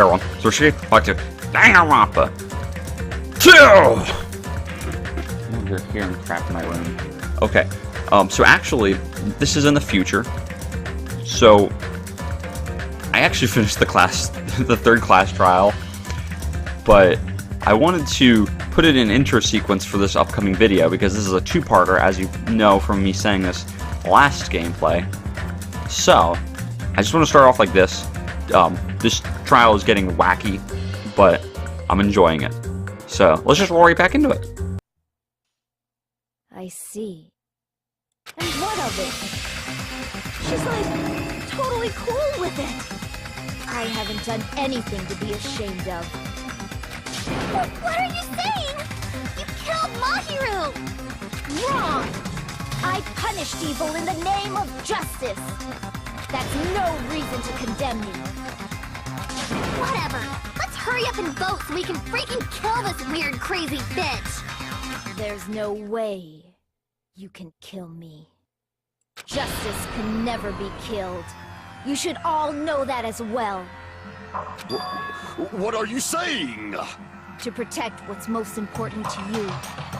Go on. So she like to Danganronpa. Kill! You're hearing crap in my room. Okay. So actually, this is in the future. So I actually finished the third class trial, but I wanted to put it in intro sequence for this upcoming video because this is a two-parter, as you know from me saying this last gameplay. So I just want to start off like this. This trial is getting wacky, but I'm enjoying it. So let's just roll right back into it. I see. And what of it? She's like totally cool with it. I haven't done anything to be ashamed of. What are you saying? You killed Mahiru! Wrong! I punished evil in the name of justice. That's no reason to condemn me. Whatever. Let's hurry up and vote so we can freaking kill this weird, crazy bitch. There's no way you can kill me. Justice can never be killed. You should all know that as well. What are you saying? To protect what's most important to you,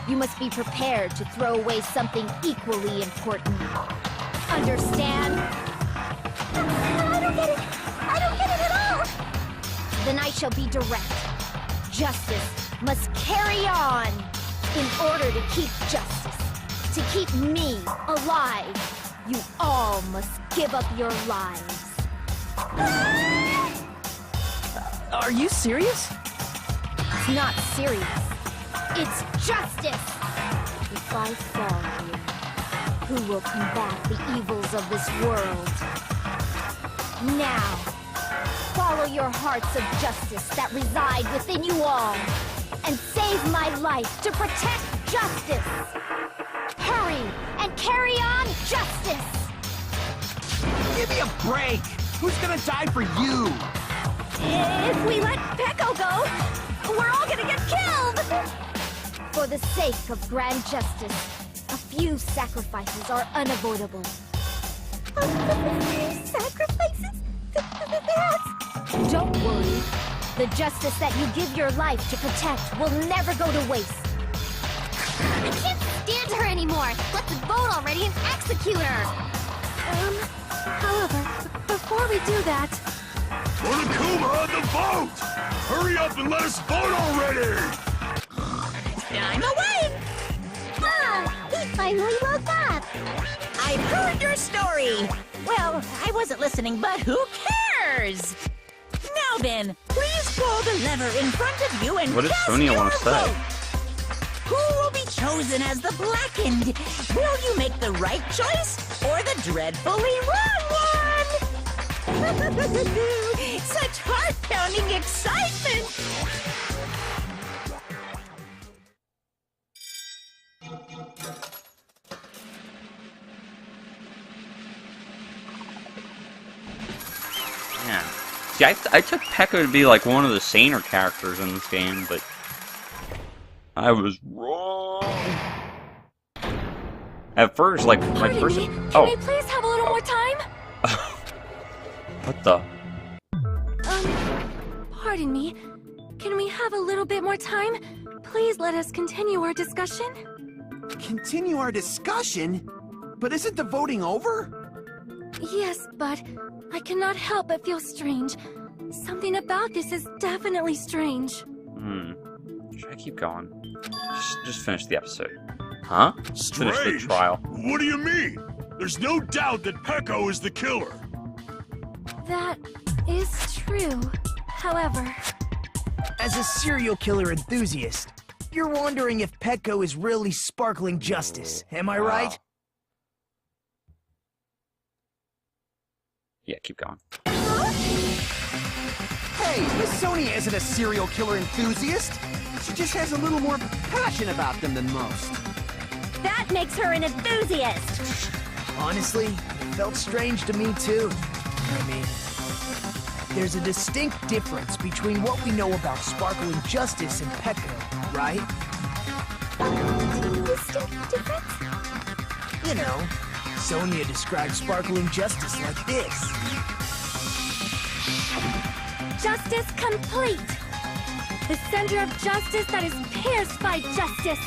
you must be prepared to throw away something equally important. Understand? I don't get it! I don't get it at all! Then I shall be direct. Justice must carry on. In order to keep justice, to keep me alive, you all must give up your lives. Are you serious? It's not serious. It's justice! If I fall here, who will combat the evils of this world? Now, follow your hearts of justice that reside within you all, and save my life to protect justice! Hurry, and carry on justice! Give me a break! Who's gonna die for you? If we let Peko go, we're all gonna get killed! For the sake of grand justice, a few sacrifices are unavoidable. Sacrifices? That's... Don't worry. The justice that you give your life to protect will never go to waste. I can't stand her anymore! Let's vote already and execute her! However, before we do that... Monokuma, the vote! Hurry up and let us vote already! I'm awake! Ah! He finally woke up! I've heard your story! Well, I wasn't listening, but who cares? Now then, please pull the lever in front of you and What does cast Sonia your want to say? vote. Who will be chosen as the blackened? Will you make the right choice or the dreadfully wrong one? Such heart-pounding excitement! Man. See, I took Peko to be like one of the saner characters in this game, but I was wrong. At first, like, my first... Can we please have a little more time? What the? Pardon me. Can we have a little bit more time? Please let us continue our discussion. Continue our discussion? But isn't the voting over? Yes, but I cannot help but feel strange. Something about this is definitely strange. Should I keep going? Just finish the episode. Huh? Finish the Strange? trial. What do you mean? There's no doubt that Peko is the killer. That is true. However... As a serial killer enthusiast, you're wondering if Peko is really sparkling justice, am I right? Yeah, keep going. Hey, Miss Sonia isn't a serial killer enthusiast. She just has a little more passion about them than most. That makes her an enthusiast! Honestly, it felt strange to me too. I mean, there's a distinct difference between what we know about sparkling justice and Peko, right? Distinct difference? You know, Sonia describes sparkling justice like this. justice complete. The center of justice that is pierced by justice.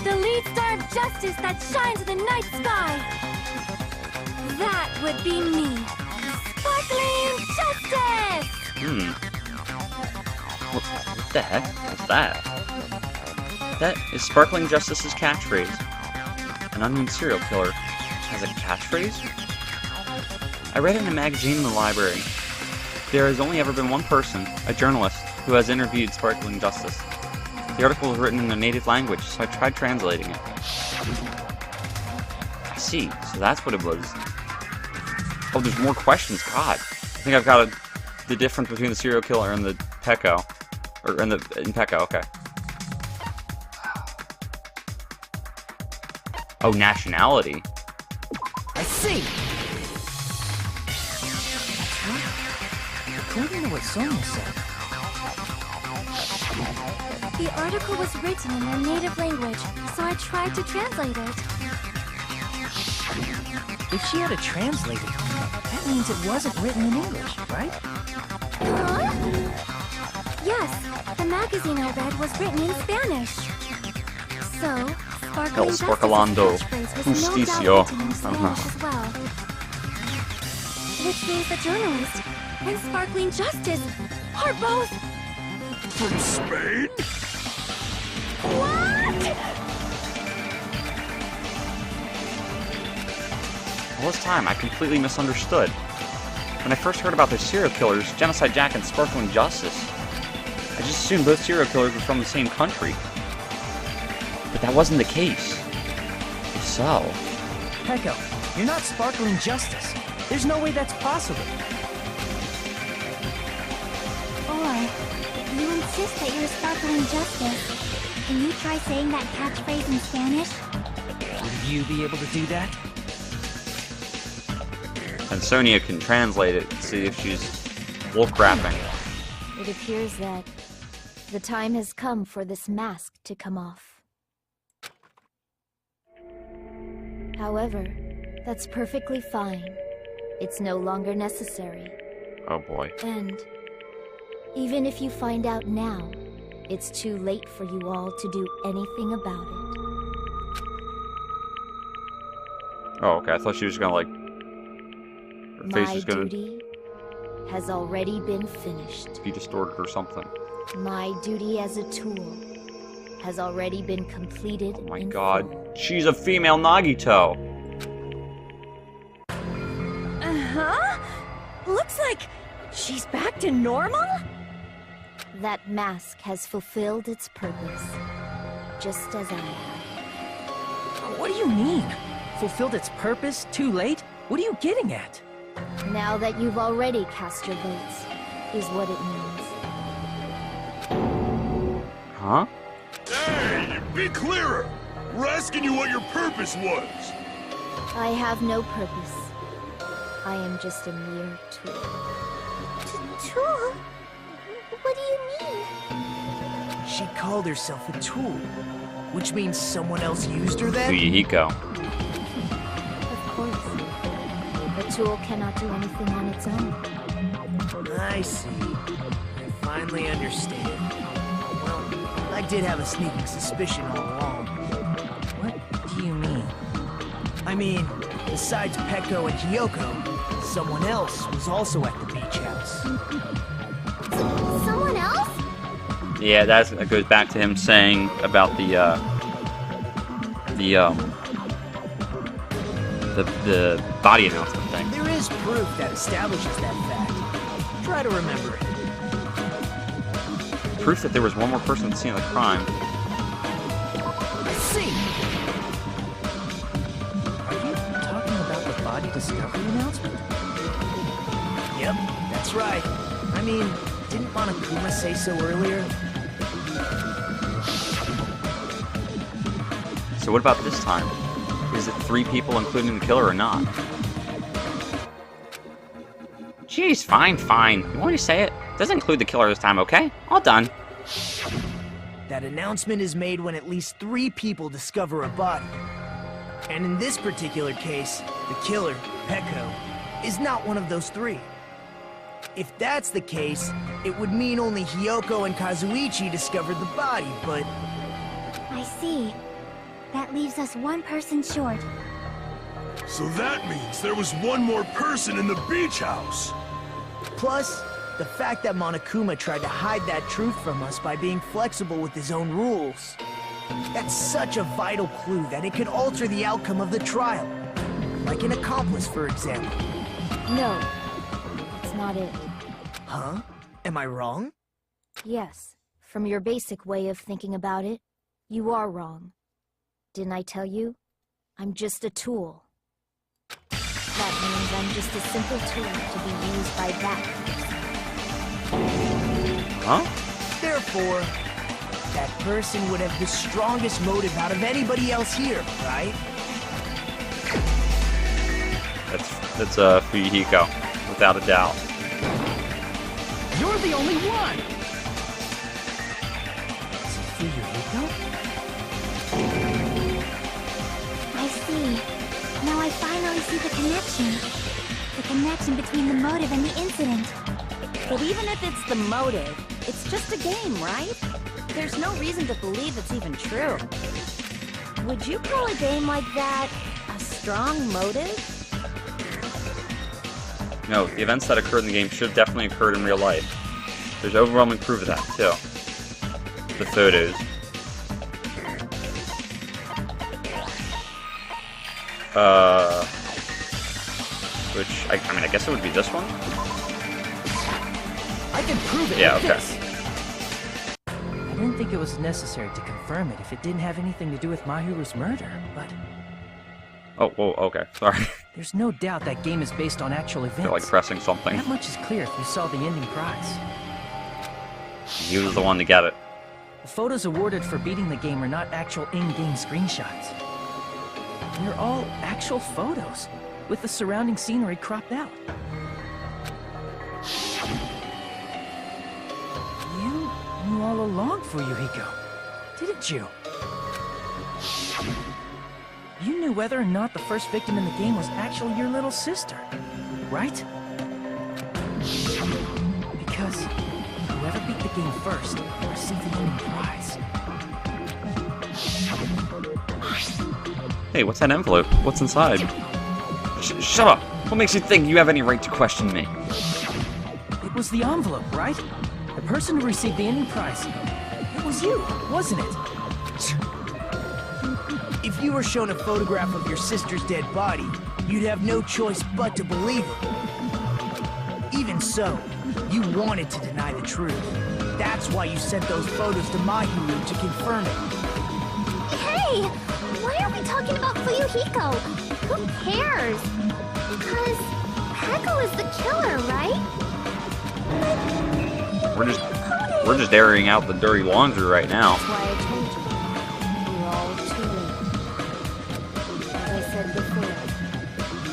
The lead star of justice that shines in the night sky. That would be me. Sparkling Justice! What the heck is that? That is Sparkling Justice's catchphrase. An unknown serial killer has a catchphrase? I read it in a magazine in the library. There has only ever been one person, a journalist, who has interviewed Sparkling Justice. The article was written in a native language, so I tried translating it. I see, so that's what it was. Oh, there's more questions. God. I think I've got the difference between the serial killer and the Pecco. Or in Pecco, okay. Oh, nationality. I see. According to what Sonia said. The article was written in their native language, so I tried to translate it. If she had a translator, that means it wasn't written in English, right? Huh? Yes, the magazine I read was written in Spanish. So, Sparkling El Sparkalando. Justice's catchphrase was no Justicio. doubt written in Spanish as well. Which means the journalist and Sparkling Justice are both... From Spain? What? All this time, I completely misunderstood. When I first heard about the serial killers, Genocide Jack and Sparkling Justice, I just assumed both serial killers were from the same country. But that wasn't the case. If so... Pecco, you're not Sparkling Justice. There's no way that's possible. Or, if you insist that you're Sparkling Justice, can you try saying that catchphrase in Spanish? Would you be able to do that? And Sonia can translate it and see if she's wolf rapping. It appears that the time has come for this mask to come off. However, that's perfectly fine. It's no longer necessary. Oh boy. And even if you find out now, it's too late for you all to do anything about it. Oh, okay. I thought she was gonna, like... Her face My was gonna duty has already been finished. be distorted or something. My duty as a tool has already been completed. Oh my in god. full. She's a female Nagito! Uh-huh. Looks like she's back to normal? That mask has fulfilled its purpose, just as I have. What do you mean? Fulfilled its purpose? Too late? What are you getting at? Now that you've already cast your votes, is what it means. Huh? Hey, be clearer! We're asking you what your purpose was! I have no purpose. I am just a mere tool. Tool? What do you mean? She called herself a tool, which means someone else used her then? Yuyihiko. Of course. A tool cannot do anything on its own. I see. I finally understand. Well, I did have a sneaking suspicion all along. What do you mean? I mean, besides Pecco and Kyoko, someone else was also at the beach house. Someone else? Yeah, that goes back to him saying about the body announcement thing. There is proof that establishes that fact. Try to remember it. Proof that there was one more person at the scene of the crime. I see. Are you talking about the body discovery announcement? Yep, that's right. I mean, didn't Monokuma say so earlier? So what about this time? Is it 3 people including the killer or not? Jeez, fine. You want me to say it? Doesn't include the killer this time, okay? All done. That announcement is made when at least 3 people discover a body. And in this particular case, the killer, Pecco, is not one of those 3. If that's the case, it would mean only Hiyoko and Kazuichi discovered the body, but... I see. That leaves us one person short. So that means there was one more person in the beach house. Plus, the fact that Monokuma tried to hide that truth from us by being flexible with his own rules. That's such a vital clue that it could alter the outcome of the trial. Like an accomplice, for example. No, that's not it. Huh? Am I wrong? Yes, from your basic way of thinking about it, you are wrong. Didn't I tell you? I'm just a tool. That means I'm just a simple tool to be used by that person. Huh? Therefore, that person would have the strongest motive out of anybody else here, right? That's Fuyuhiko, without a doubt. You're the only one! Is it Fuyuhiko? I see. Now I finally see the connection. The connection between the motive and the incident. But even if it's the motive, it's just a game, right? There's no reason to believe it's even true. Would you call a game like that a strong motive? No, the events that occurred in the game should have definitely occurred in real life. There's overwhelming proof of that, too. The photos. Which, I mean, I guess it would be this one? I can prove it Yeah, with okay. this. I didn't think it was necessary to confirm it if it didn't have anything to do with Mahiru's murder, but... Oh, whoa, okay, sorry. There's no doubt that game is based on actual I events. feel like pressing something. That much is clear if you saw the ending prize. He was the one to get it. The photos awarded for beating the game are not actual in-game screenshots. They're all actual photos, with the surrounding scenery cropped out. You knew all along, Fuyuhiko, didn't you? You knew whether or not the first victim in the game was actually your little sister, right? Because whoever beat the game first received the ending prize. Hey, what's that envelope? What's inside? Shut up! What makes you think you have any right to question me? It was the envelope, right? The person who received the ending prize. It was you, wasn't it? If you were shown a photograph of your sister's dead body, you'd have no choice but to believe it. Even so, you wanted to deny the truth. That's why you sent those photos to Mahiru to confirm it. Hey! Why are we talking about Fuyuhiko? Who cares? Because Heko is the killer, right? We're just airing out the dirty laundry right now. That's why I told you. We're all too late. As I said before,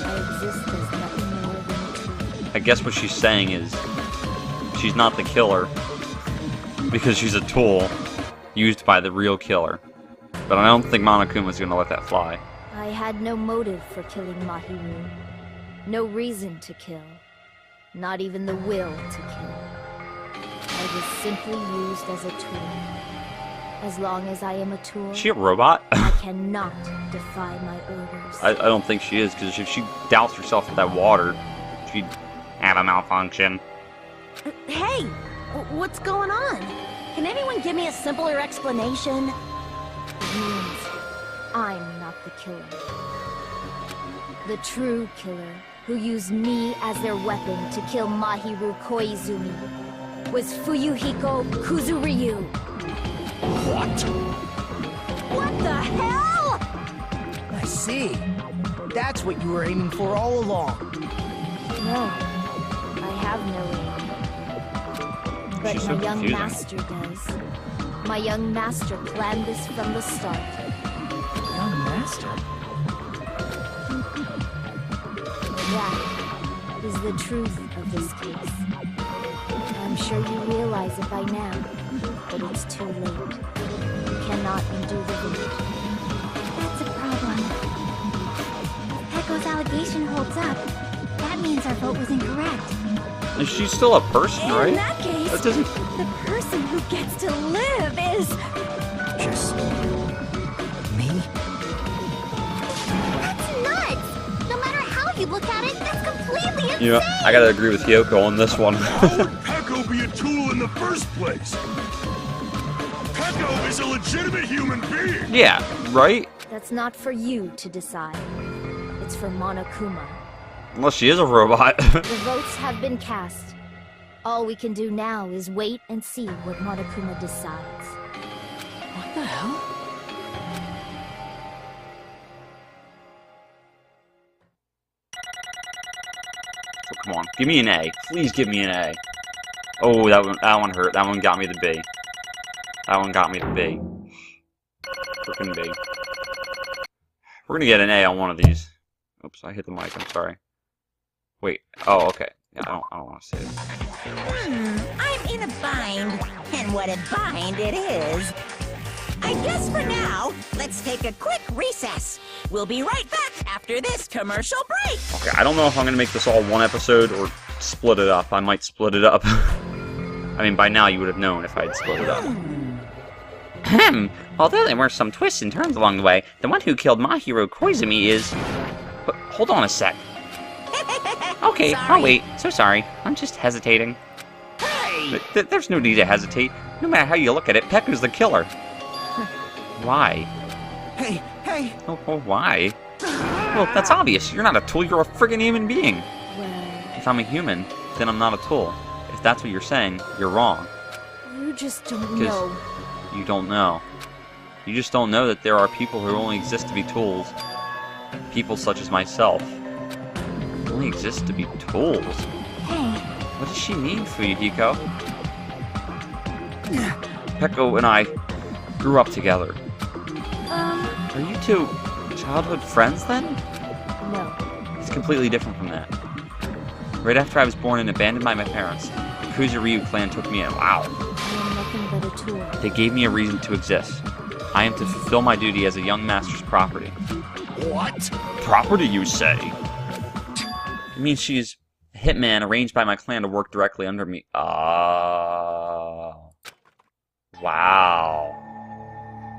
I exist as nothing more than a tool. I guess what she's saying is she's not the killer because she's a tool used by the real killer. But I don't think Monokuma's gonna let that fly. I had no motive for killing Mahiru. No reason to kill. Not even the will to kill. I was simply used as a tool. As long as I am a tool, Is she a robot? I cannot defy my orders. I don't think she is, because if she doused herself with that water, she'd have a malfunction. Hey! What's going on? Can anyone give me a simpler explanation? It means I'm not the killer. The true killer, who used me as their weapon to kill Mahiru Koizumi, was Fuyuhiko Kuzuryu. What? What the hell? I see. That's what you were aiming for all along. No, I have no aim. But She's my so young confusing. master does. My young master planned this from the start. Young master? That is the truth of this case. I'm sure you realize it by now, but it's too late. You cannot undo the vote. That's a problem. If Peko's allegation holds up, that means our vote was incorrect. She's still a person, right? In that case, That doesn't... the person who gets to live is... Just... me? That's nuts! No matter how you look at it, that's completely insane! You know, I gotta agree with Hyoko on this one. How would Pecco be a tool in the first place? Pecco is a legitimate human being! Yeah, right? That's not for you to decide. It's for Monokuma. Unless she is a robot. The votes have been cast. All we can do now is wait and see what Monokuma decides. What the hell? So come on, give me an A. Please give me an A. Oh, that one hurt. That one got me the B. That one got me the B. Freaking B. We're gonna get an A on one of these. Oops, I hit the mic. I'm sorry. Wait. Oh, okay. Yeah, I don't want to say it. I'm in a bind, and what a bind it is. I guess for now, let's take a quick recess. We'll be right back after this commercial break. Okay, I don't know if I'm gonna make this all one episode or split it up. I might split it up. I mean, by now you would have known if I'd split it up. Although there were some twists and turns along the way, the one who killed my hero Koizumi is... But hold on a sec. Okay, Sorry. I'll wait. So sorry. I'm just hesitating. Hey! There's no need to hesitate. No matter how you look at it, Pecco's the killer. Why? Hey, hey! Oh, why? Well, that's obvious. You're not a tool, you're a friggin' human being. Well, If I'm a human, then I'm not a tool. If that's what you're saying, you're wrong. you just don't 'Cause- know. You don't know. You just don't know that there are people who only exist to be tools. People such as myself. Only exist to be tools. Hey, What does she mean, Fuyuhiko? Pecco and I grew up together. Are you two childhood friends then? no. It's completely different from that. Right after I was born and abandoned by my parents, the Kuzuryu clan took me in. Wow. I am nothing but a tool. They gave me a reason to exist. I am to fulfill my duty as a young master's property. What? Property, you say? It means she's a hitman arranged by my clan to work directly under me. Wow.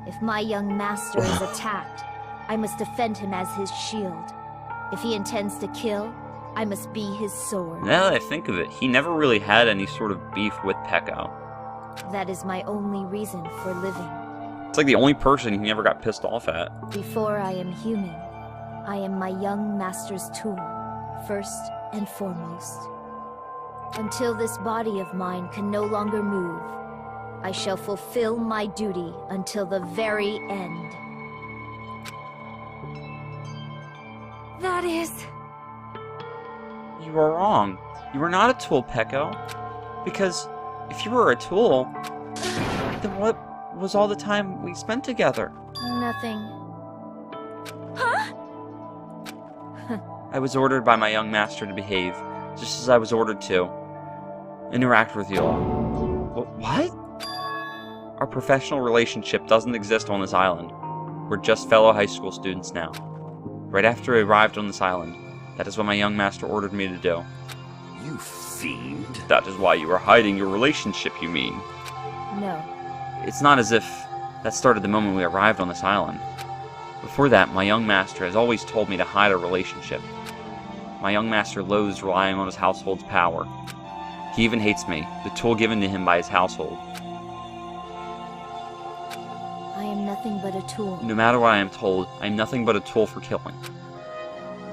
If my young master is attacked, I must defend him as his shield. If he intends to kill, I must be his sword. Now that I think of it, he never really had any sort of beef with Pecco. That is my only reason for living. It's like the only person he never got pissed off at. Before I am human, I am my young master's tool, first and foremost. Until this body of mine can no longer move, I shall fulfill my duty until the very end. That is... You are wrong. You are not a tool, Pecco. Because if you were a tool, then what was all the time we spent together? nothing. I was ordered by my young master to behave, just as I was ordered to interact with you all. What? Our professional relationship doesn't exist on this island. We're just fellow high school students now. Right after I arrived on this island, that is what my young master ordered me to do. You fiend. That is why you were hiding your relationship, you mean? No. It's not as if that started the moment we arrived on this island. Before that, my young master has always told me to hide our relationship. My young master loathes relying on his household's power. He even hates me, the tool given to him by his household. I am nothing but a tool. No matter what I am told, I am nothing but a tool for killing.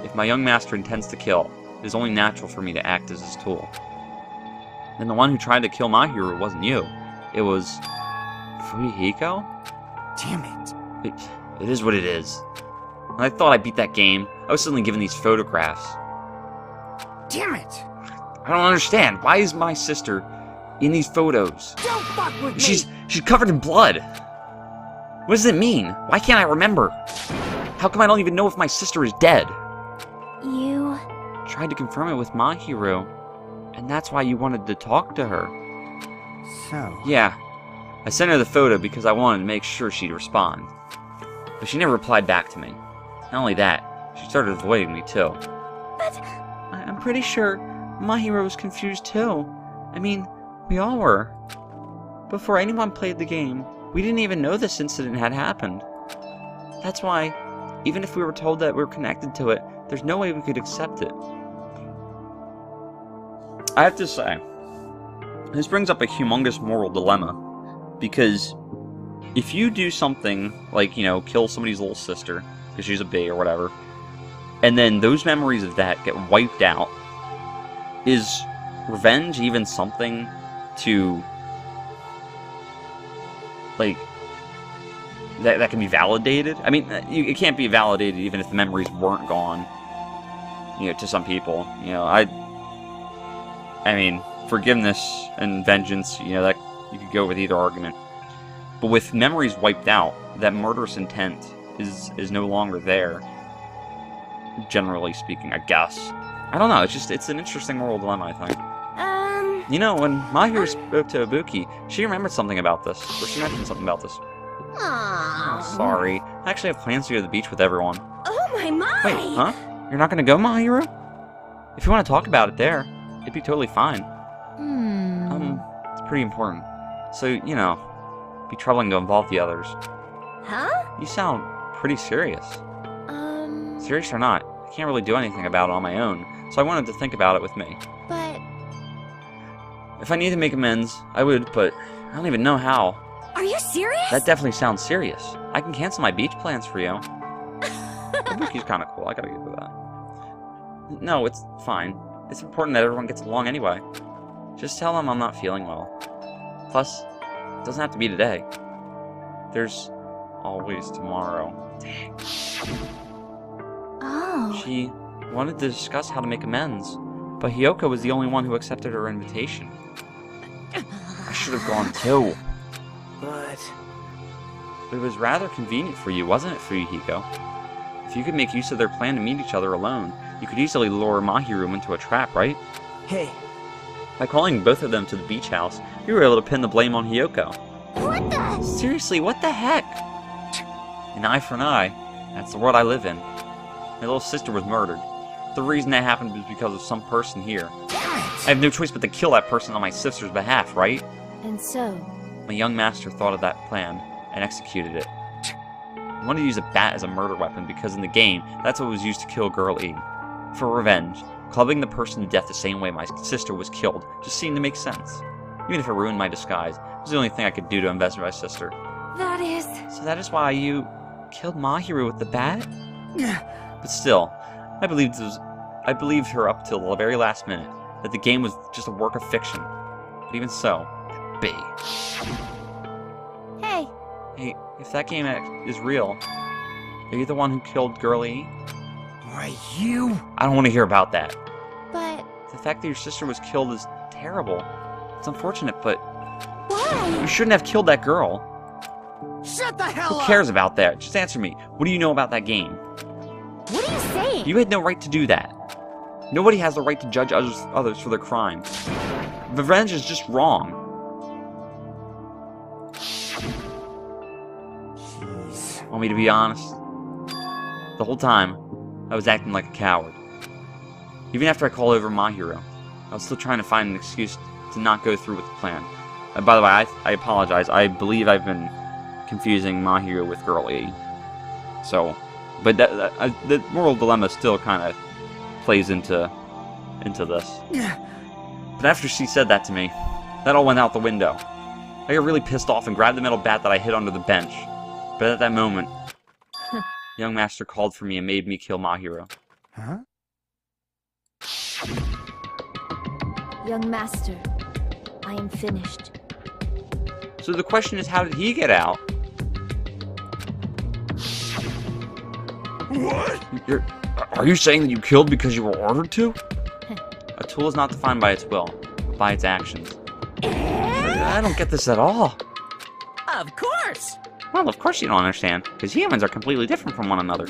If my young master intends to kill, it is only natural for me to act as his tool. And the one who tried to kill my hero wasn't you. It was... Fuyuhiko? Damn it. It is what it is. When I thought I beat that game, I was suddenly given these photographs. Damn it. I don't understand. Why is my sister in these photos? Don't fuck with me. She's covered in blood. What does it mean? Why can't I remember? How come I don't even know if my sister is dead? You... Tried to confirm it with my hero, and that's why you wanted to talk to her. So... Yeah, I sent her the photo because I wanted to make sure she'd respond. But she never replied back to me. Not only that, she started avoiding me too. But... I'm pretty sure Mahiro was confused too. I mean, we all were. Before anyone played the game, we didn't even know this incident had happened. That's why, even if we were told that we were connected to it, there's no way we could accept it. I have to say, this brings up a humongous moral dilemma, because if you do something like, you know, kill somebody's little sister, because she's a bee or whatever, and then those memories of that get wiped out, is revenge even something to, like, that can be validated? I mean, it can't be validated even if the memories weren't gone, you know, to some people. You know, I mean, forgiveness and vengeance, you know, that you could go with either argument. But with memories wiped out, that murderous intent is no longer there. Generally speaking, I guess. I don't know, it's an interesting moral dilemma, I think. You know, when Mahiro spoke to Ibuki, she remembered something about this. Or she mentioned something about this. Oh, sorry. I actually have plans to go to the beach with everyone. Oh my! Wait, huh? You're not gonna go, Mahiro? If you want to talk about it there, it'd be totally fine. It's pretty important. So, you know, it'd be troubling to involve the others. Huh? You sound pretty serious. Serious or not, I can't really do anything about it on my own, so I wanted to think about it with me. But... If I need to make amends, I would, but I don't even know how. Are you serious? That definitely sounds serious. I can cancel my beach plans for you. Ibuki's kind of cool, I gotta give her that. No, it's fine. It's important that everyone gets along anyway. Just tell them I'm not feeling well. Plus, it doesn't have to be today. There's always tomorrow. Dang. Oh. She wanted to discuss how to make amends, but Hiyoko was the only one who accepted her invitation. I should have gone too. But It was rather convenient for you, wasn't it, Fuyuhiko? If you could make use of their plan to meet each other alone, you could easily lure Mahiro into a trap, right? hey, By calling both of them to the beach house, you were able to pin the blame on Hiyoko. What the? Seriously, what the heck? An eye for an eye. That's the world I live in. My little sister was murdered. The reason that happened was because of some person here. I have no choice but to kill that person on my sister's behalf, right? And so... My young master thought of that plan and executed it. I wanted to use a bat as a murder weapon because in the game, that's what was used to kill Girl E. For revenge, clubbing the person to death the same way my sister was killed just seemed to make sense. Even if it ruined my disguise, it was the only thing I could do to invest in my sister. That is... So that is why you killed Mahiro with the bat? But still, I believed her up till the very last minute, that the game was just a work of fiction. But even so, B. Hey. Hey, if that game is real, are you the one who killed Girl E? right, you? I don't want to hear about that. But... The fact that your sister was killed is terrible. It's unfortunate, but Why? you shouldn't have killed that girl. Shut the hell Who up! cares about that? Just answer me. What do you know about that game? What are you saying? You had no right to do that. Nobody has the right to judge others for their crimes. Revenge is just wrong. Jeez. Want me to be honest? The whole time, I was acting like a coward. Even after I called over Mahiro, I was still trying to find an excuse to not go through with the plan. By the way, I apologize. I believe I've been confusing Mahiro with Girl E. So, but the moral dilemma still kind of plays into this. But after she said that to me, that all went out the window. I got really pissed off and grabbed the metal bat that I hid under the bench. But at that moment, young master called for me and made me kill Mahiro. Huh? Young master, I am finished. So the question is, how did he get out? What? Are you saying that you killed because you were ordered to? A tool is not defined by its will, but by its actions. I don't get this at all. Of course! Well, of course you don't understand, because humans are completely different from one another.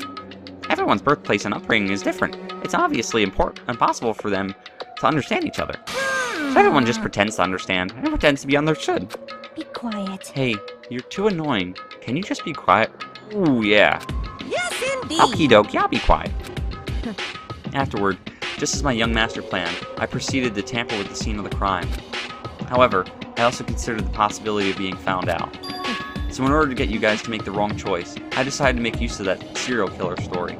Everyone's birthplace and upbringing is different. It's obviously impossible for them to understand each other. So everyone just pretends to understand, and pretends to be understood. Be quiet. Hey, you're too annoying. Can you just be quiet? Ooh, yeah. Yes, indeed. Okie dokie, I'll be quiet. Afterward, Just as my young master planned, I proceeded to tamper with the scene of the crime. However, I also considered the possibility of being found out. So in order to get you guys to make the wrong choice, I decided to make use of that serial killer story.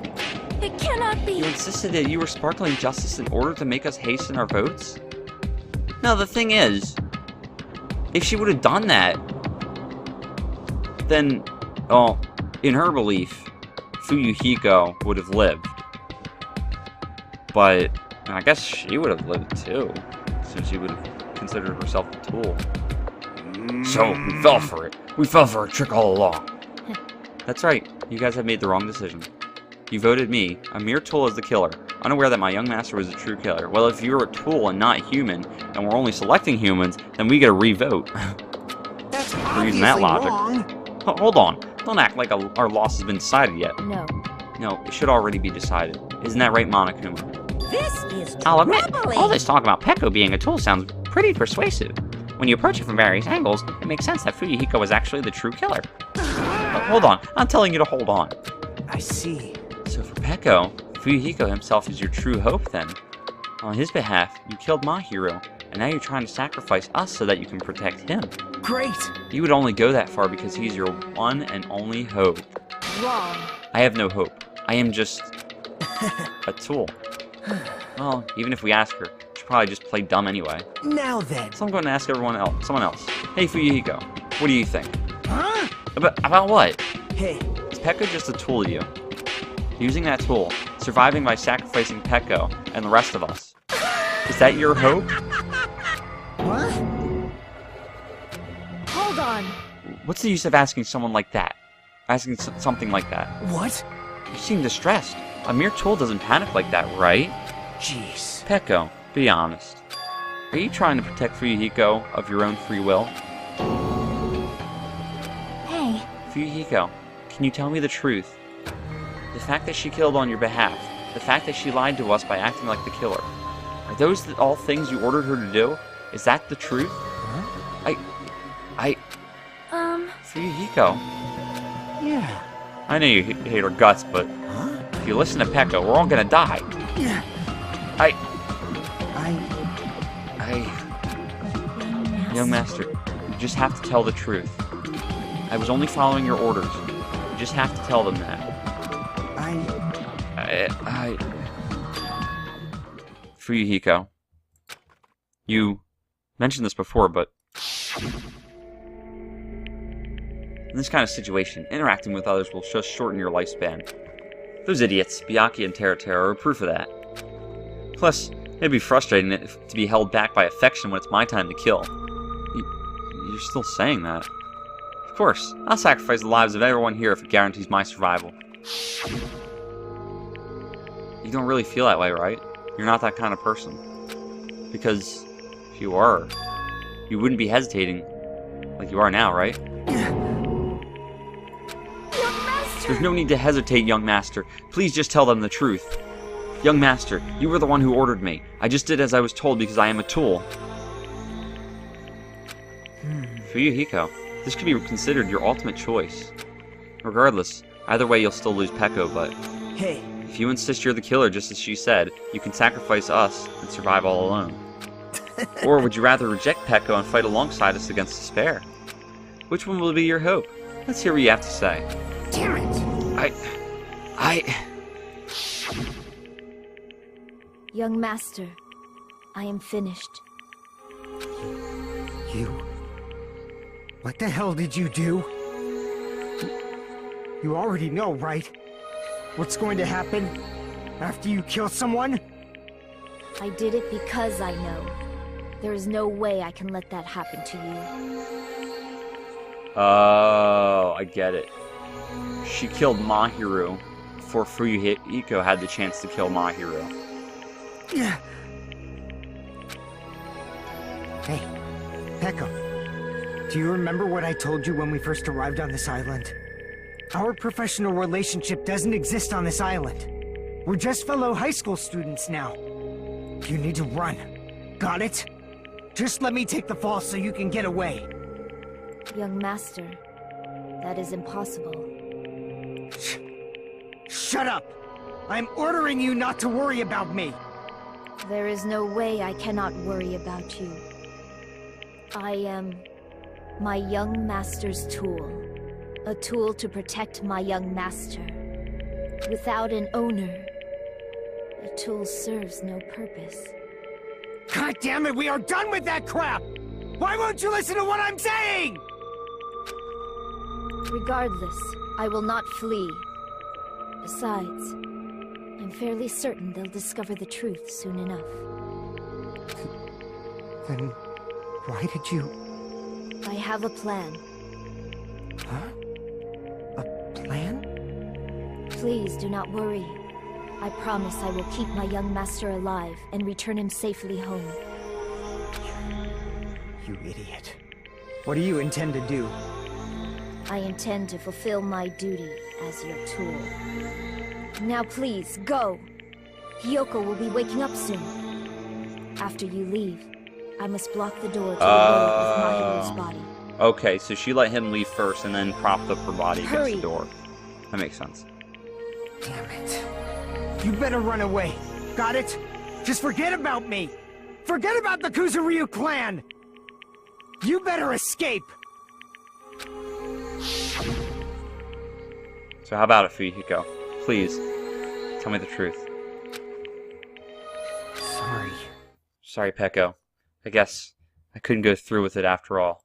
It cannot be. You insisted that you were sparkling justice in order to make us hasten our votes? No, the thing is, if she would have done that, then, well, in her belief, Fuyuhiko would have lived. But I guess she would have lived too, since she would have considered herself a tool. So, we fell for it. We fell for a trick all along. That's right. You guys have made the wrong decision. You voted me, a mere tool, as the killer, unaware that my young master was a true killer. Well, if you're a tool and not human, and we're only selecting humans, then we get a re-vote. That's We're using that logic. wrong. Hold on. Don't act like our loss has been decided yet. No. No, it should already be decided. Isn't that right, Monokuma? This is I'll admit, troubling. all this talk about Peko being a tool sounds pretty persuasive. When you approach it from various angles, it makes sense that Fuyuhiko was actually the true killer. Hold on. I'm telling you to hold on. I see. So for Peko, Fuyuhiko himself is your true hope then. On his behalf, you killed Mahiro, and now you're trying to sacrifice us so that you can protect him. Great. You would only go that far because he's your one and only hope. Wrong. I have no hope. I am just a tool. Well, even if we ask her, she'll probably just play dumb anyway. Now then. So I'm going to ask someone else. Hey Fuyuhiko, what do you think? Huh? About what? Hey, Is Peko just a tool to you? Using that tool, surviving by sacrificing Peko and the rest of us. Is that your hope? what? Hold on. What's the use of asking someone like that? Asking something like that? What? You seem distressed. A mere tool doesn't panic like that, right? Jeez. Peko, be honest. Are you trying to protect Fuyuhiko of your own free will? Hey, Fuyuhiko, can you tell me the truth? The fact that she killed on your behalf, the fact that she lied to us by acting like the killer, are those all things you ordered her to do? Is that the truth? Fuyuhiko, Yeah. I know you hate her guts, but Huh? if you listen to Peko, we're all gonna die. Yeah. I... young Young Master, you just have to tell the truth. I was only following your orders. You just have to tell them that. Fuyuhiko, you mentioned this before, but in this kind of situation, interacting with others will just shorten your lifespan. Those idiots, Byakuya and Teratera, are proof of that. Plus, it'd be frustrating to be held back by affection when it's my time to kill. You're still saying that? Of course, I'll sacrifice the lives of everyone here if it guarantees my survival. You don't really feel that way, right? You're not that kind of person. Because if you were, you wouldn't be hesitating like you are now, right? There's no need to hesitate, young master. Please just tell them the truth. Young master, you were the one who ordered me. I just did as I was told because I am a tool. Fuyuhiko, this could be considered your ultimate choice. Regardless, either way you'll still lose Peko, but Hey. if you insist you're the killer just as she said, you can sacrifice us and survive all alone. Or would you rather reject Peko and fight alongside us against despair? Which one will be your hope? Let's hear what you have to say. Damn it. Young master, I am finished. You... What the hell did you do? You already know, right? What's going to happen after you kill someone? I did it because I know. There is no way I can let that happen to you. Oh, I get it. She killed Mahiro before Fuyuhiko had the chance to kill Mahiro. Yeah. Hey, Peko. Do you remember what I told you when we first arrived on this island? Our professional relationship doesn't exist on this island. We're just fellow high school students now. You need to run. Got it? Just let me take the fall so you can get away. Young master, that is impossible. Shut up! I'm ordering you not to worry about me! There is no way I cannot worry about you. I am my young master's tool. A tool to protect my young master. Without an owner, the tool serves no purpose. God damn it, we are done with that crap! Why won't you listen to what I'm saying? Regardless, I will not flee. Besides, I'm fairly certain they'll discover the truth soon enough. Then why did you... I have a plan. Huh? A plan? Please do not worry. I promise I will keep my young master alive and return him safely home. You idiot. What do you intend to do? I intend to fulfill my duty as your tool. Now please, go! Hiyoko will be waking up soon. After you leave, I must block the door to the world with Mahiru's body. Okay, so she let him leave first and then propped up her body against Hurry. the door. That makes sense. Damn it. You better run away. Got it? Just forget about me. Forget about the Kuzuryu clan. You better escape. So how about it, Fuyuhiko? Please, tell me the truth. Sorry. Sorry, Peko. I guess I couldn't go through with it after all.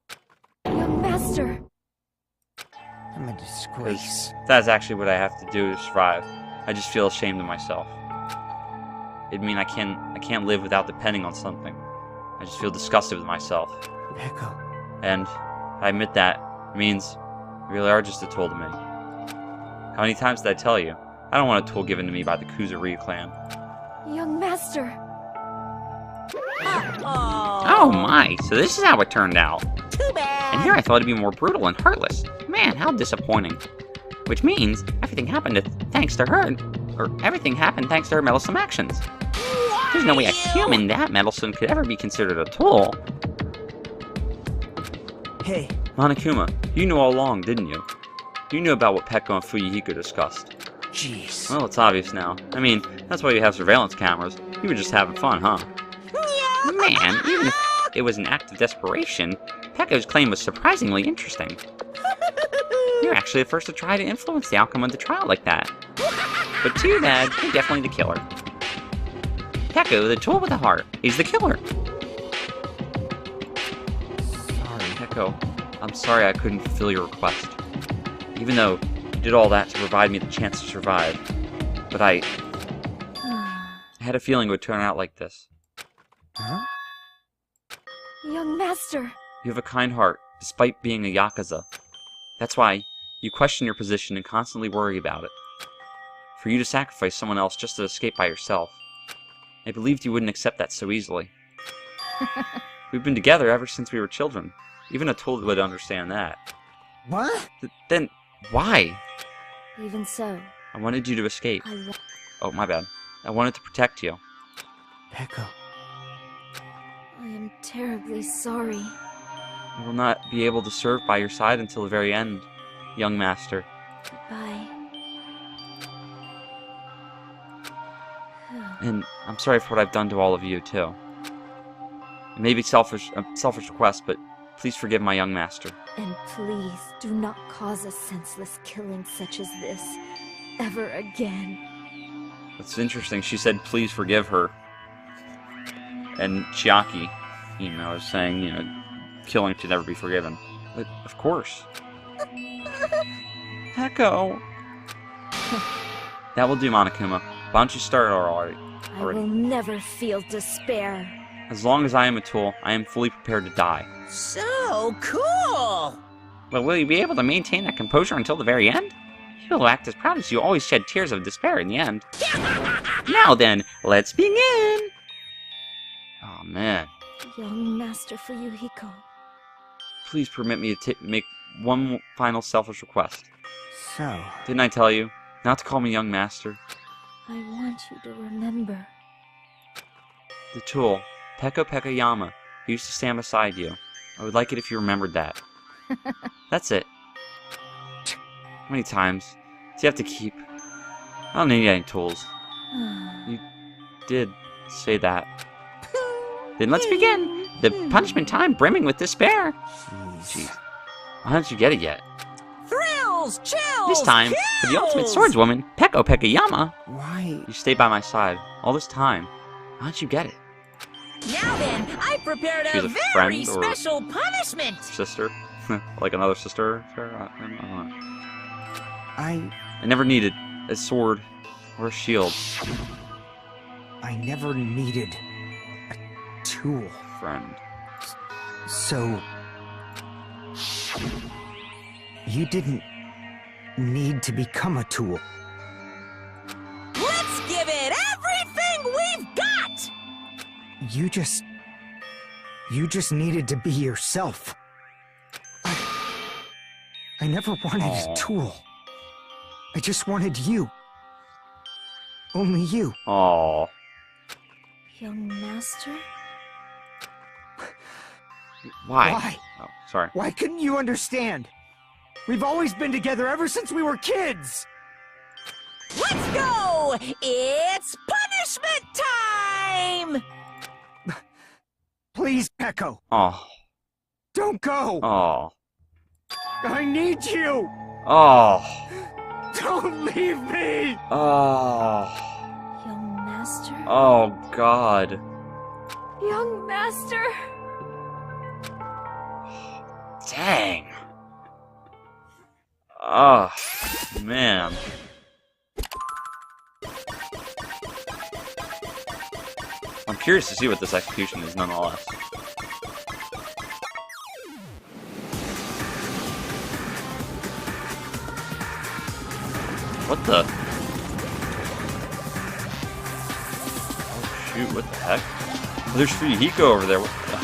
Young master! I'm a disgrace. Because that's actually what I have to do to survive. I just feel ashamed of myself. It means I can't live without depending on something. I just feel disgusted with myself. Echo. And I admit that means you really are just a tool to me. How many times did I tell you? I don't want a tool given to me by the Kuzuryu clan. Young master! Oh my, so this is how it turned out. Too bad. And here I thought it'd be more brutal and heartless. Man, how disappointing. Which means everything happened thanks to her, or everything happened thanks to her meddlesome actions. There's no way a human that meddlesome could ever be considered a tool. Hey, Monokuma, you knew all along, didn't you? You knew about what Peko and Fuyuhiko discussed. jeez. Well, it's obvious now. I mean, that's why you have surveillance cameras. You were just having fun, huh? Man, even if it was an act of desperation, Peko's claim was surprisingly interesting. You're actually the first to try to influence the outcome of the trial like that. But too bad, you're definitely the killer. Peko, the tool with a heart, is the killer. Sorry. Peko, I'm sorry I couldn't fulfill your request. Even though you did all that to provide me the chance to survive. But I had a feeling it would turn out like this. Huh? Young master! You have a kind heart, despite being a Yakuza. That's why you question your position and constantly worry about it. For you to sacrifice someone else just to escape by yourself. I believed you wouldn't accept that so easily. We've been together ever since we were children. Even a tool would understand that. What? Then, why? Even so, I wanted you to escape. I Oh, my bad. I wanted to protect you. Echo. am terribly sorry. I will not be able to serve by your side until the very end, young master. Bye. And I'm sorry for what I've done to all of you, too. It may be a selfish request, but please forgive my young master. And please do not cause a senseless killing such as this ever again. It's interesting. She said, please forgive her. And Chiaki, is saying, killing should never be forgiven. But, of course. Echo. That will do, Monokuma. Why don't you start already? I will never feel despair. As long as I am a tool, I am fully prepared to die. So cool! But will you be able to maintain that composure until the very end? You will act as proud as you always shed tears of despair in the end. Now then, let's begin! Oh man. Young master Fuyuhiko. Please permit me to make one final selfish request. So, Didn't I tell you not to call me young master? I want you to remember. The tool, Peko Pekayama, who used to stand beside you. I would like it if you remembered that. That's it. How many times do you have to keep? I don't need any tools. You did say that. Then let's begin. The punishment time brimming with despair. Jeez. Why don't you get it yet? Thrills, chills, This time, for the ultimate swordswoman, Peko Pekayama. Why? You stayed by my side all this time. Why don't you get it? Now then, I prepared She's a a very friend or- special punishment. Sister? Like another sister? Sure, I don't know. I never needed a sword or a shield. I never needed a tool. Friend. So... you didn't need to become a tool. Let's give it everything we've got. You just needed to be yourself. I never wanted Aw. a tool. I just wanted you. Only you. Aww. Young master? Why? Why? Oh, sorry. Why couldn't you understand? We've always been together ever since we were kids! Let's go. It's punishment time. Please, Peko, Oh. don't go! Oh. I need you! Oh. Don't leave me! Oh. Young master? Oh, God. Young master? Dang. Oh, man. I'm curious to see what this execution is, nonetheless. What the? Oh, shoot, what the heck? Oh, there's Fuyuhiko over there. What the?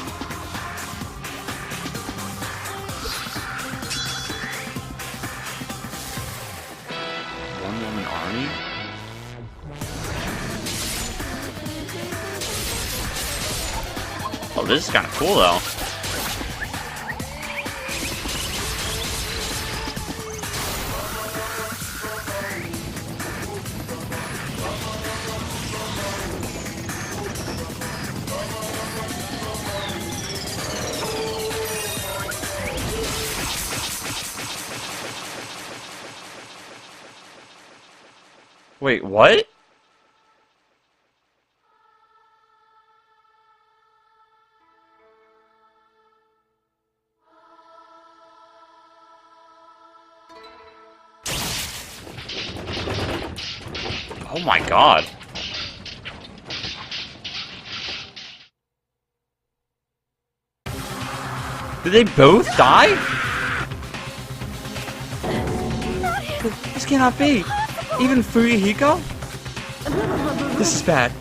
One-woman army? Oh, this is kind of cool, though. Wait, what? Oh my god. Did they both die? This cannot be. Even Fuyuhiko? This is bad.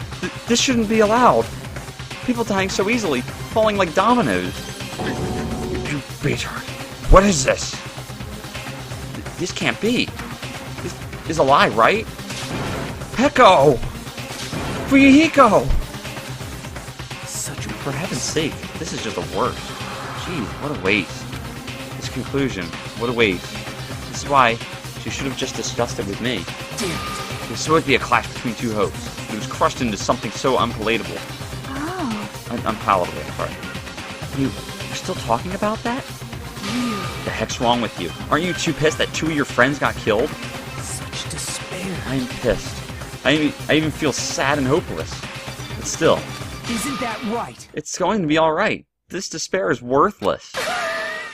This shouldn't be allowed. People dying so easily, falling like dominoes. You beat her. What is this? This can't be. This is a lie, right? Peko! Fuyuhiko! For heaven's sake, this is just the worst. Jeez, what a waste. This conclusion, what a waste. This is why she should have just discussed it with me. This would be a clash between two hopes. It was crushed into something so unpalatable. Oh. Unpalatable, I'm sorry. You're still talking about that? The heck's wrong with you? Aren't you too pissed that two of your friends got killed? Such despair. I'm pissed. I even feel sad and hopeless. But still, Isn't that right? it's going to be alright. This despair is worthless.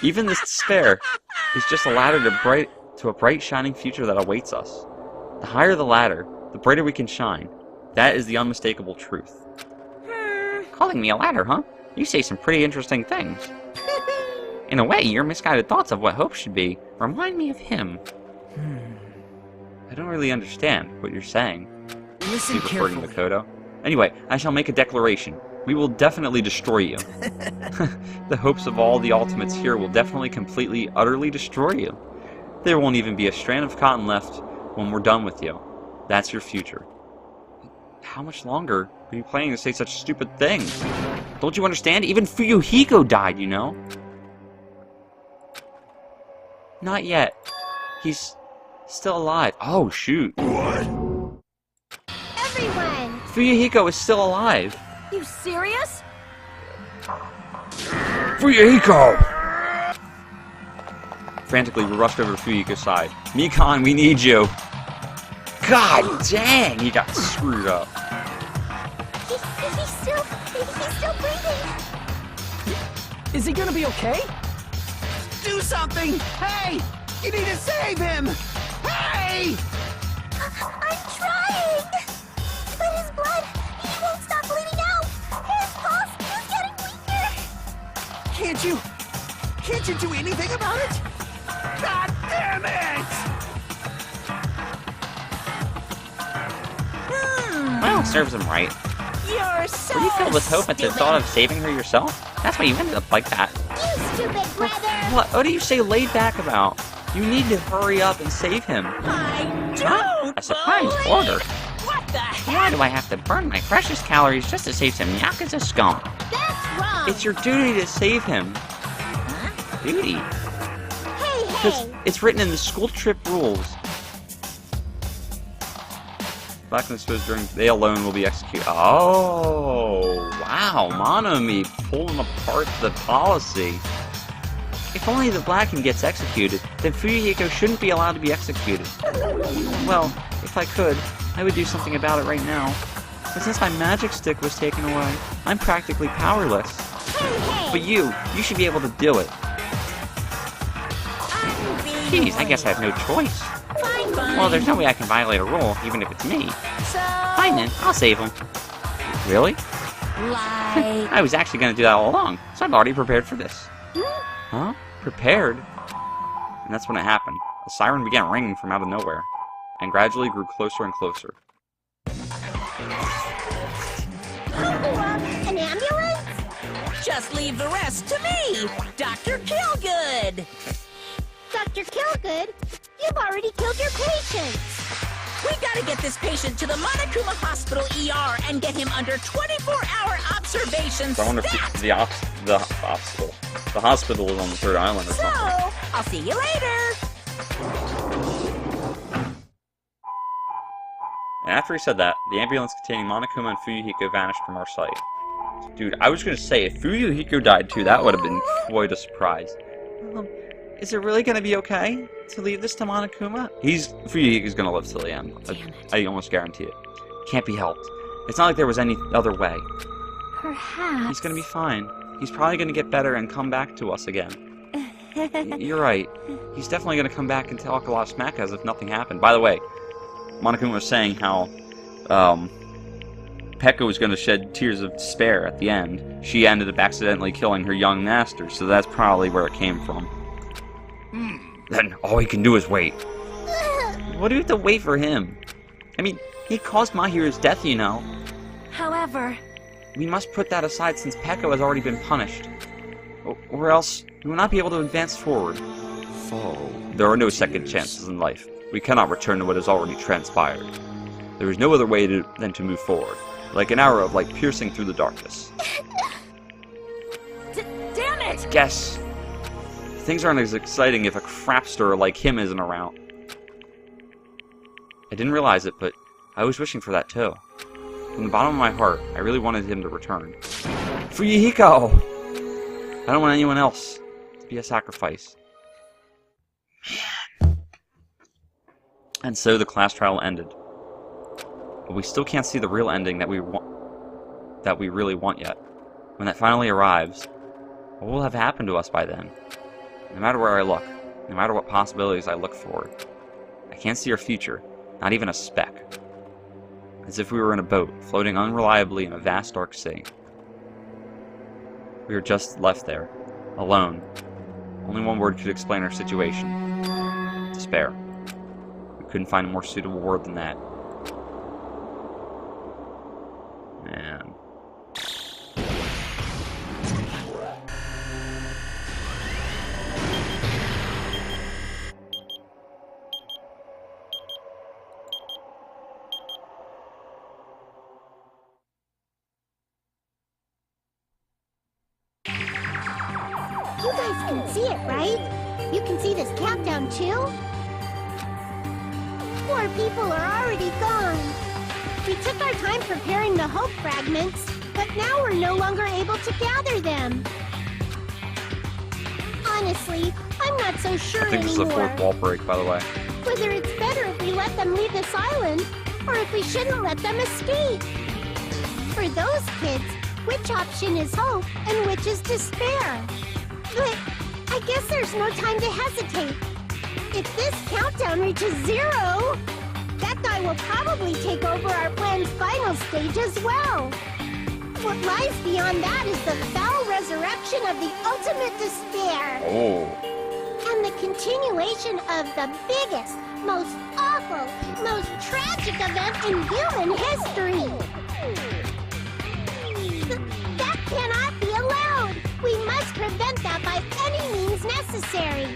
Even this despair is just a ladder to a bright, shining future that awaits us. The higher the ladder, the brighter we can shine. That is the unmistakable truth. Calling me a ladder, huh? You say some pretty interesting things. In a way, your misguided thoughts of what hope should be remind me of him. I don't really understand what you're saying. Listen Keep referring carefully. to Kodo. Anyway, I shall make a declaration. We will definitely destroy you. The hopes of all the ultimates here will definitely, completely, utterly destroy you. There won't even be a strand of cotton left when we're done with you. That's your future. How much longer are you planning to say such stupid things? Don't you understand? Even Fuyuhiko died, you know? Not yet. He's still alive. Oh, shoot. What? Everyone, Fuyuhiko is still alive. You serious? Fuyuhiko! Frantically, we rushed over to Fuyuhiko's side. Mikan, we need you. God dang, he got screwed up. He's still breathing. Is he gonna be okay? Do something! Hey! You need to save him! Hey! I'm trying! But his blood, he won't stop bleeding out! His pulse is getting weaker! Can't you do anything about it? God damn it! Well, serves him right. You're so Were you filled with hope at the thought of saving her yourself? That's why you ended up like that. You stupid brother! What do you say laid back about? You need to hurry up and save him. I Huh? don't A surprise believe- order. What the heck? Why do I have to burn my precious calories just to save some Yakuza scum? That's wrong! It's your duty to save him. Duty? Hey, Because hey! it's written in the school trip rules. Black and exposed during they alone will be executed. Oh, wow. Monomi pulling apart the policy. If only the Blacken gets executed, then Fuyuhiko shouldn't be allowed to be executed. Well, if I could, I would do something about it right now. But since my magic stick was taken away, I'm practically powerless. But you should be able to do it. Geez, I guess I have no choice. Fine, fine. Well, there's no way I can violate a rule, even if it's me. So, Fine then, I'll save him. Really? like, I was actually going to do that all along, so I'm already prepared for this. Huh? Prepared? And that's when it happened. A siren began ringing from out of nowhere, and gradually grew closer and closer. An ambulance? just leave the rest to me, Dr. Killgood. Dr. Killgood, you've already killed your patients! We gotta get this patient to the Monokuma Hospital ER and get him under 24-hour observation. So I wonder if the hospital is on the third island or So, something. I'll see you later. And after he said that, the ambulance containing Monokuma and Fuyuhiko vanished from our sight. Dude, I was gonna say, if Fuyuhiko died too, that would have been quite a surprise. Is it really gonna be okay to leave this to Monokuma? Fuyuhiko's gonna live till the end. I almost guarantee it. Can't be helped. It's not like there was any other way. Perhaps... He's gonna be fine. He's probably gonna get better and come back to us again. You're right. He's definitely gonna come back and talk a lot of smack as if nothing happened. By the way, Monokuma was saying how, Pekka was gonna shed tears of despair at the end. She ended up accidentally killing her young master, so that's probably where it came from. Then all he can do is wait. What do we have to wait for him? I mean, he caused Mahiru's death, you know. However, We must put that aside since Pekka has already been punished. Or else, we will not be able to advance forward. There are no second chances in life. We cannot return to what has already transpired. There is no other way than to move forward, like an arrow of light piercing through the darkness. damn it! Guess. Things aren't as exciting if a crapster like him isn't around. I didn't realize it, but I was wishing for that too. From the bottom of my heart, I really wanted him to return. Fuyuhiko! I don't want anyone else to be a sacrifice. Man. And so the class trial ended. But we still can't see the real ending that we really want yet. When that finally arrives, what will have happened to us by then? No matter where I look, no matter what possibilities I look forward, I can't see our future, not even a speck. As if we were in a boat, floating unreliably in a vast dark sea. We were just left there, alone. Only one word could explain our situation. Despair. We couldn't find a more suitable word than that. Man. You guys can see it, right? You can see this countdown, too? 4 people are already gone. We took our time preparing the hope fragments, but now we're no longer able to gather them. Honestly, I'm not so sure I think this is the anymore. fourth wall break, by the way. Whether it's better if we let them leave this island, or if we shouldn't let them escape. For those kids, which option is hope and which is despair? But I guess there's no time to hesitate. If this countdown reaches 0, that guy will probably take over our plan's final stage as well. What lies beyond that is the foul resurrection of the ultimate despair. Oh. And the continuation of the biggest, most awful, most tragic event in human history. That cannot be allowed. We must prevent that by any means necessary.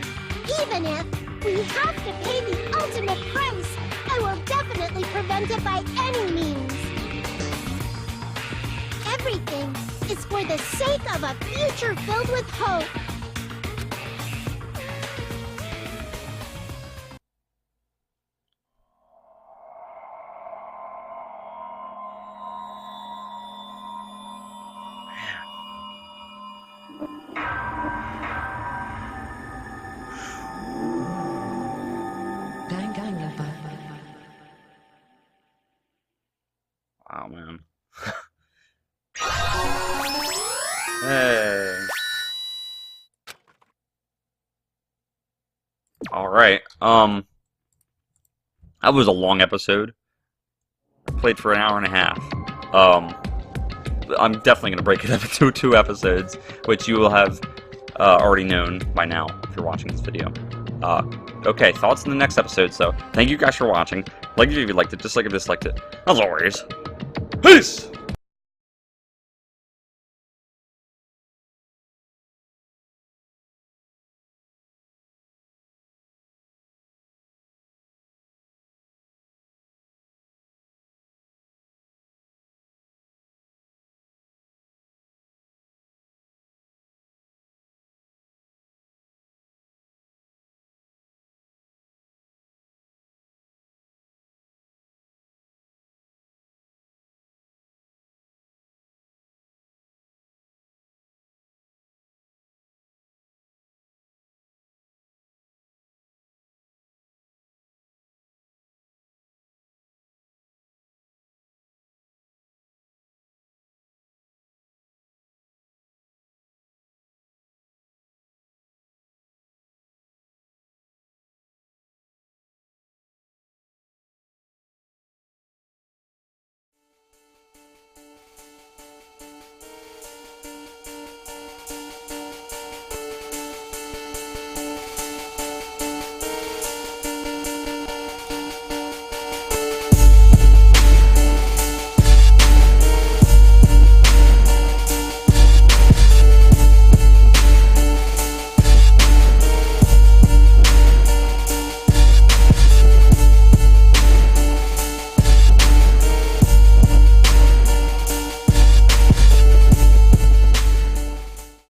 Even if we have to pay the ultimate price, I will definitely prevent it by any means. Everything is for the sake of a future filled with hope. Danganronpa. Wow, man. Hey. Alright, that was a long episode. I played for an hour and a half. I'm definitely going to break it up into 2 episodes, which you will have already known by now if you're watching this video. Okay, thoughts in the next episode, so thank you guys for watching. Like it if you liked it, dislike it if you disliked it. As always, peace!